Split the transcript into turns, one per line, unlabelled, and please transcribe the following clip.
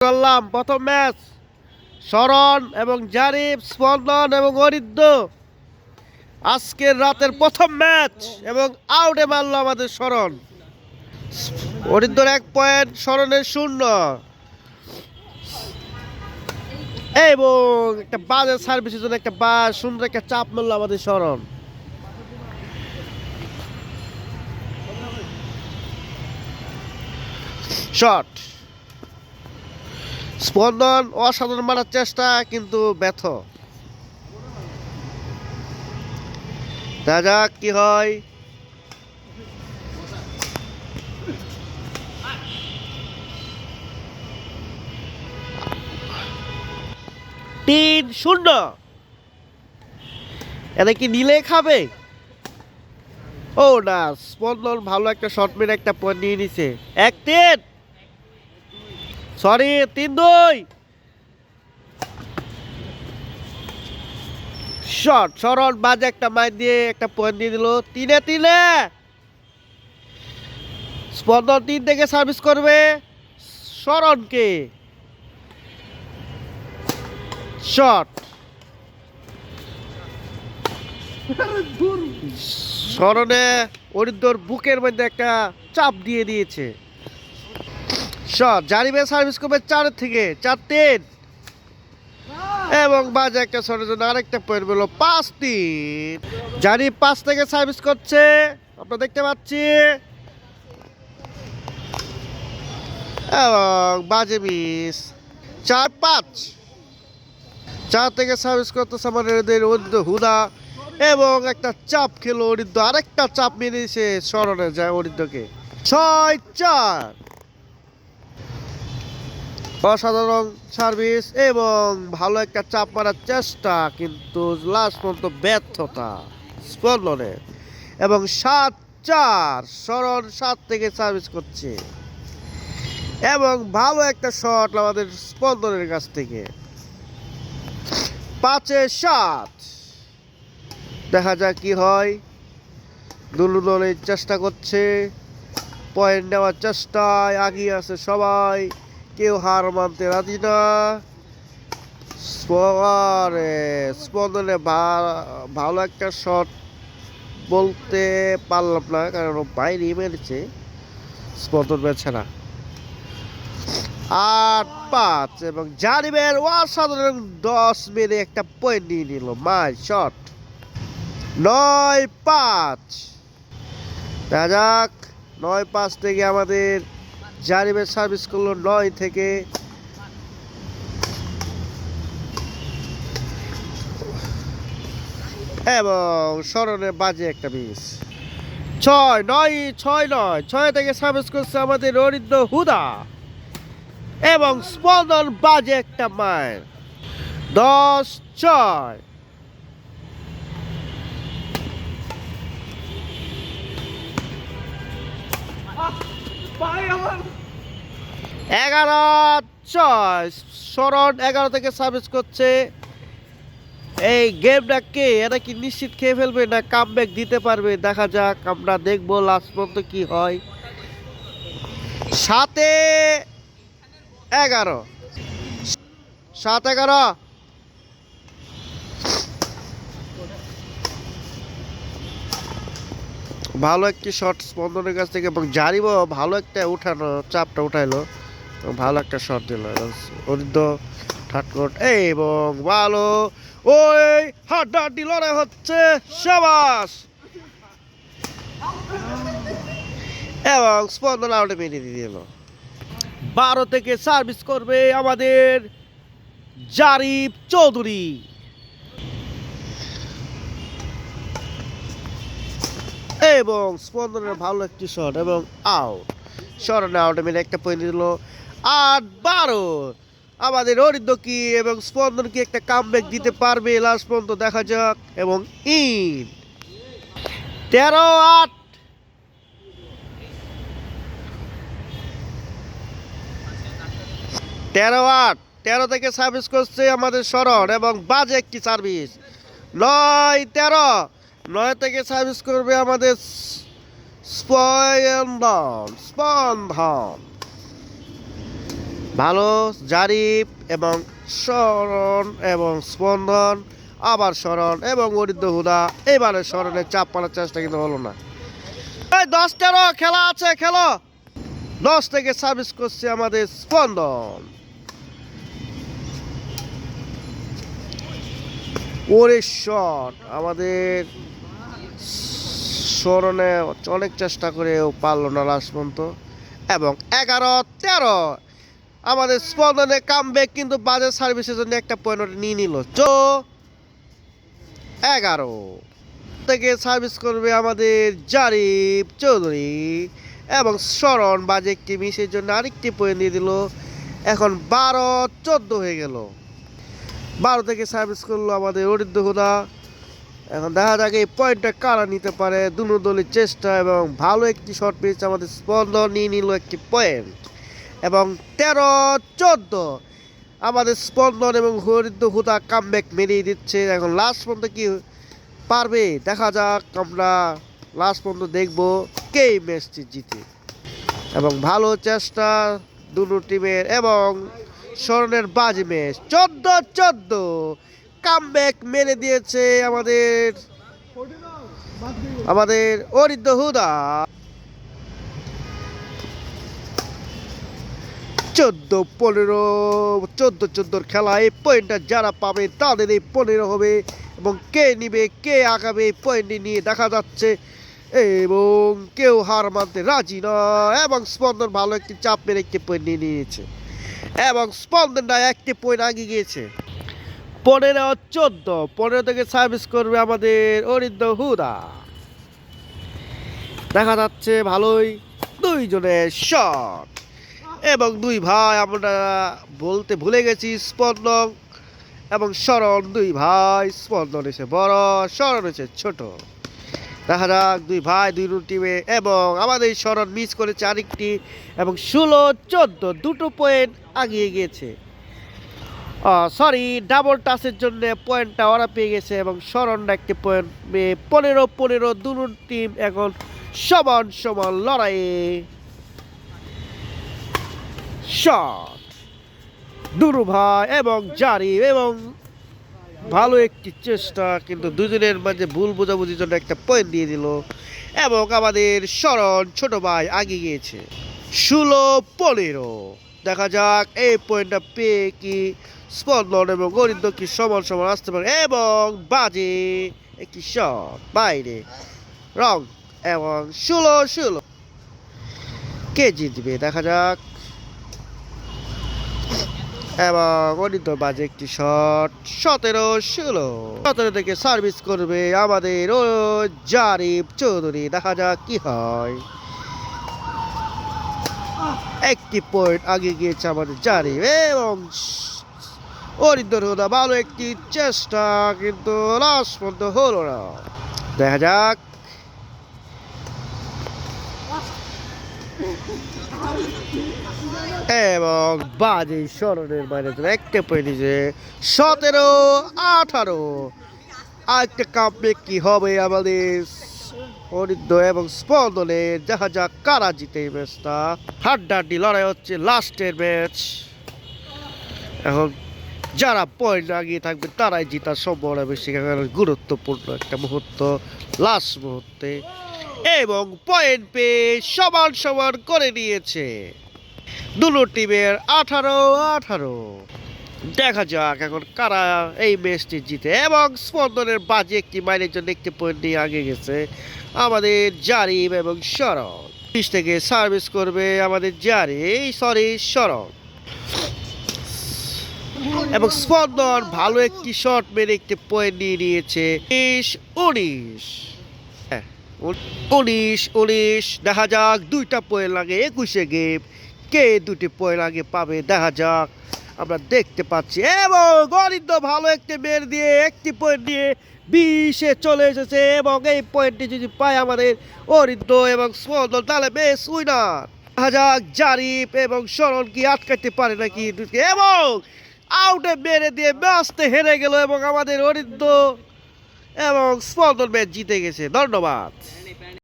করলাম প্রথম ম্যাচ শরণ এবং জারিফ, স্পন্দন এবং অরিত্র। আজকের রাতের প্রথম ম্যাচ এবং আউটে মারলো আমাদের শরণ। অরিত্রর 1 পয়েন্ট, শরণের 0 এবং একটা বাজে সার্ভিসের জন্য একটা সুন্দর একটা চাপ মারলো আমাদের শরণ। শট স্পন্দন অসাধারণ মারার চেষ্টা কিন্তু ব্যর্থ। দেখা যাক কি হয়। তিন 0। এটা কি নিলে খাবে? ও না, স্পন্দন ভালো একটা শট মেরে একটা পয়েন্ট নিয়ে নিছে। 1-3, সরি 3-2। শট শরণ বাজে একটা মাইর দিয়ে একটা পয়েন্ট দিয়ে দিল। 3-3। স্পন্দন 3 থেকে সার্ভিস করবে শরণকে। শট শরণে অরিত্রর বুকের মধ্যে একটা চাপ দিয়ে দিয়েছে। শট জারিফে সার্ভিস করবে 4 থেকে 4-3 এবং বাজে একটা শটের জন্য আরেকটা পয়েন্ট পেল। 5-3। জারিফ 5 থেকে সার্ভিস করছে, আপনারা দেখতে পাচ্ছি, এবং বাজে মিস। 4-5। 4 থেকে সার্ভিস করতেছে আমাদের অরিত্র হুদা এবং একটা চাপ খেলো অরিত্র, আরেকটা চাপ মেরেছে শরণে যায় অরিত্রকে। 6-4। অসাধারণ সার্ভিস এবং ভালো একটা চাপ মারার চেষ্টা কিন্তু লাস্ট পর্যন্ত ব্যর্থতা স্পন্দনের। এবং 7-4। শরণ 7 থেকে সার্ভিস করছে এবং ভালো একটা শট আমাদের স্পন্দনের কাছ থেকে। 5-7। দেখা যাক কি হয়। দুলু দলের চেষ্টা করছে, পয়েন্ট নেওয়ার চেষ্টায় আগিয়ে আছে সবাই, কেউ হার মানতে রাজি না। স্পন্দনে ভালো একটা শট বলতে পারলাম না, কারণ বাইরে মেরেছে স্পন্দন বেছানা। 8-5 এবং জারিফের অসাধারণ 10 মেরে একটা পয়েন্ট নিয়ে নিল। মাই শট। 9-5। দেখা যাক 9-5 থেকে আমাদের জারিফের সার্ভিস করলো 9 থেকে। এবং শরণের বাজে একটা মিস। 6 থেকে সার্ভিস করছে আমাদের অরিত্র হুদা এবং স্পন্দন বাজে একটা মায়ের। 10-6। 11-6। শরণ 11 থেকে সার্ভিস করছে। এই গেমটাকে এরা কি নিশ্চিত খেয়ে ফেলবে না কামব্যাক দিতে পারবে? দেখা যাক, আমরা দেখবো লাস্ট পর্যন্ত কি হয়। 7-11। 7-11। ভালো একটি শট স্পন্দনের কাছ থেকে এবং জারিফও ভালো একটা চাপটা উঠাইলো, ভালো একটা শট দিল অরিত্র ঠাটকট এবং ভালো। ওই হাড্ডাহাড্ডি লড়াই হচ্ছে, সাবাস। এবং স্পন্দন আউটে মেরে দিয়ে দিল। 12 থেকে সার্ভিস করবে আমাদের জারিফ চৌধুরী এবং স্পন্দনের ভালো একটি শট এবং আউট। শরণে আউটে মেরে একটা পয়েন্ট দিল। 8-12। আমাদের অরিত্র কি এবং স্পন্দন কি একটা কামব্যাক দিতে পারবে লাস্ট পর্যন্ত? দেখা যাক। এবং ইন 13-8। 13-8। 13 থেকে সার্ভিস করছে আমাদের শরণ এবং বাজে একটি সার্ভিস। 9-13। 9 থেকে সার্ভিস করবে আমাদের স্পন্দন। ভালো জারিফ এবং স্মরণ এবং স্পন্দন, আবার স্মরণ এবং অরিদ্র হুদা। এবারে স্মরণের চাপ পাওয়ার চেষ্টা কিন্তু হলো না। 10-13 খেলা আছে, খেলো। 10 থেকে সার্ভিস করছে আমাদের স্পন্দন। ওরে শট আমাদের স্মরণে অনেক চেষ্টা করেও পারলো না লাস্ট পর্যন্ত। এবং 11-13 আমাদের স্পন্দনে কামব্যাক, কিন্তু বাজে সার্ভিসের জন্য একটা পয়েন্ট নিয়ে নিল। 11 থেকে সার্ভিস করবে আমাদের জারিফ চৌধুরী এবং স্মরণ বাজে একটি মিসের জন্য আরেকটি পয়েন্ট দিয়ে দিল। এখন 12-14 হয়ে গেল। 12 থেকে সার্ভিস করলো আমাদের অরিদ্র হুদা। এখন দেখা যাক এই পয়েন্টটা কারা নিতে পারে। দুনো দলের চেষ্টা এবং ভালো একটি শট পেয়েছে আমাদের স্পন্দন, নিয়ে নিল একটি পয়েন্ট। এবং 13-14 আমাদের স্পন্দন এবং অরিদ্র হুদা কামব্যাক মেরিয়ে দিচ্ছে। এখন লাস্ট পর্যন্ত কি পারবে দেখা যাক, আমরা লাস্ট পর্যন্ত দেখবো কে ম্যাচটি জিতে। এবং ভালো চেষ্টা দুটো টিমের এবং স্মরণের বাজি ম্যাচ। 14-14 কামব্যাক মেরে দিয়েছে আমাদের অরিদ্র হুদা। 14-14 খেলা। এই পয়েন্টটা যারা পাবে তাদের এই 15 হবে। এবং কে নিবে, কে আগাবে এই পয়েন্টটি নিয়ে দেখা যাচ্ছে। এবং কেউ হার মানতে রাজি না। এবং স্পন্দন ভালো একটি চাপ মেরে একটি পয়েন্ট নিয়ে নিয়েছে এবং স্পন্দনটা একটি পয়েন্ট আগে গিয়েছে। 15-14 থেকে সার্ভিস করবে আমাদের অরিদ্র হুদা। দেখা যাচ্ছে ভালোই দুইজনের শট এবং দুই ভাই, আমরা বলতে ভুলে গেছি, স্পন্দন এবং স্মরণ দুই ভাই। স্পন্দন এসে বড়, স্মরণ এসে ছোট। দেখা যাক দুই ভাই দুই টিমে। এবং আমাদের স্মরণ মিস করেছে আরেকটি এবং 16-14 দুটো পয়েন্ট আগিয়ে গিয়েছে। সরি, ডাবল টাচের জন্য পয়েন্টটা ওরা পেয়ে গেছে এবং স্মরণটা একটি পয়েন্ট। 15-15 দুটো টিম এখন সমান সমান লড়াইয়ে। শট দুরু ভাই এবং জারিফ এবং ভালো একটি চেষ্টা, কিন্তু দুজনের মাঝে ভুল বোঝাবুঝির জন্য একটা পয়েন্ট দিয়ে দিল। এবং আমাদের স্মরণ ছোট ভাই আগে গিয়েছে 16-15। দেখা যাক এই পয়েন্টটা পেয়ে কি স্পন্দন এবং অরিদ্র কি সমান সমান আসতে পারে। এবং বাজে একটি শট বাইরে রং এবং 16-16 কে জিতবে দেখা যাক। এবং অরিদ্র বাজে একটি শট। 17-16 থেকে সার্ভিস করবে আমাদের ও জারিফ চৌধুরী। দেখা যাক কি হয়। একটি পয়েন্ট আগে গিয়েছে আমাদের জারিফ এবং অরিদ্র হুদা ভালো একটি চেষ্টা, কিন্তু লাস্ট পর্যন্ত হলো না। দেখা যাক। এবং বাজে স্মরণের বাইরে একটা পয়েন্ট নিয়েছে। 17-18 আরেকটা কামব্যাক কি হবে আমাদের অরিদ্র এবং স্পন্দনের। দেখা যাক কারা জিতে এই ম্যাচটা। হাড্ডাহাড্ডি লড়াই হচ্ছে, লাস্টের ম্যাচ। এখন যারা পয়েন্ট আগিয়ে থাকবে তারাই জেতার সম্ভাবনা বেশি, কারণ গুরুত্বপূর্ণ একটা মুহূর্ত, লাস্ট মুহূর্তে। এবং পয়েন্ট পেয়ে সমান সমান করে নিয়েছে দুটো টিমের 18-18। দেখা যাক এখন কারা এই ম্যাচটি জিতে। এবং স্পন্দনের বাজে একটি মাইনের জন্য একটি পয়েন্ট নিয়ে আগে গেছে আমাদের জারিফ এবং স্মরণ। 20 থেকে সার্ভিস করবে আমাদের স্মরণ। এবং স্পন্দন ভালো একটি শট মেরে একটি পয়েন্ট নিয়ে নিয়েছে। 19-19 দেখা যাক দুইটা পয়েন্ট লাগে 21 গেম। কে দুটি পয়েন্ট আগে পাবে দেখা যাক, আমরা দেখতে পাচ্ছি। এবং অরিদ্র ভালো একটি মেরে দিয়ে একটি পয়েন্ট দিয়ে 20-এ চলে এসেছে। এবং এই পয়েন্টটি যদি পায় আমাদের অরিদ্র এবং স্পন্দন তাহলে বেশ উইনার। দেখা যাক জারিফ এবং স্মরণ কি আটকাতে পারে নাকি। এবং আউটে মেরে দিয়ে ম্যাচতে হেরে গেল এবং আমাদের অরিদ্র এবং স্পন্দন ম্যাচ জিতে গেছে। ধন্যবাদ।